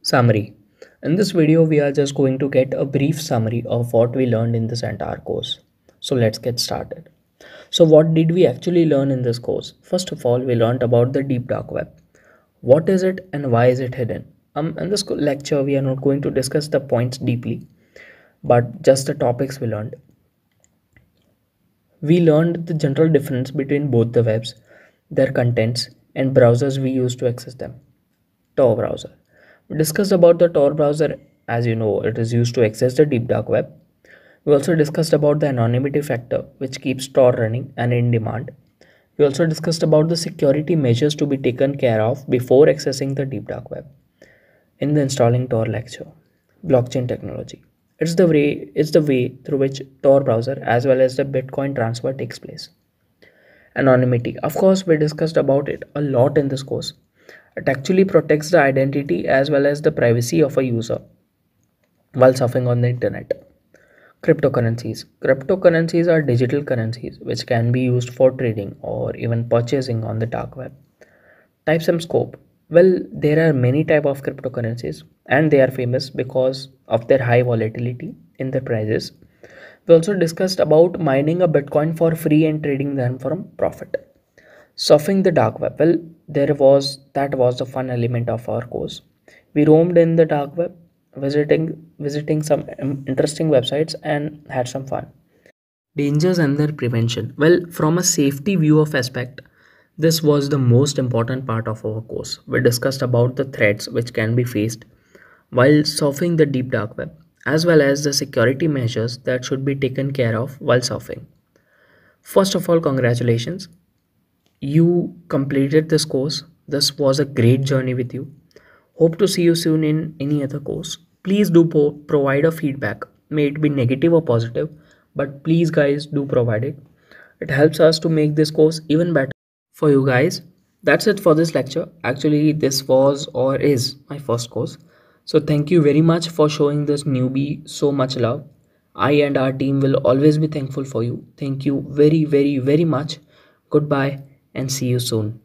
Summary. In this video, we are just going to get a brief summary of what we learned in this entire course. So let's get started. So what did we actually learn in this course? First of all, we learned about the deep dark web. What is it and why is it hidden? In this lecture, we are not going to discuss the points deeply, but just the topics we learned. We learned the general difference between both the webs, their contents, and browsers we use to access them. Tor browser. We discussed about the Tor browser. As you know, it is used to access the deep dark web. We also discussed about the anonymity factor, which keeps Tor running and in demand. We also discussed about the security measures to be taken care of before accessing the deep dark web. In the installing Tor lecture, blockchain technology. It's the way through which Tor browser as well as the Bitcoin transfer takes place. Anonymity. Of course, we discussed about it a lot in this course. It actually protects the identity as well as the privacy of a user while surfing on the internet. Cryptocurrencies. Cryptocurrencies are digital currencies which can be used for trading or even purchasing on the dark web. Types and scope. Well, there are many type of cryptocurrencies and they are famous because of their high volatility in their prices. We also discussed about mining a Bitcoin for free and trading them for a profit. Surfing the dark web. Well, that was the fun element of our course. We roamed in the dark web, visiting some interesting websites and had some fun. Dangers and their prevention. Well, from a safety view of aspect, this was the most important part of our course. We discussed about the threats which can be faced while surfing the deep dark web, as well as the security measures that should be taken care of while surfing. First of all, congratulations. You completed this course. This was a great journey with you. Hope to see you soon in any other course. Please do provide a feedback. May it be negative or positive, but please, guys, do provide it. It helps us to make this course even better for you guys. That's it for this lecture. Actually, this was or is my first course. So, thank you very much for showing this newbie so much love. I and our team will always be thankful for you. Thank you very, very, very much. Goodbye and see you soon.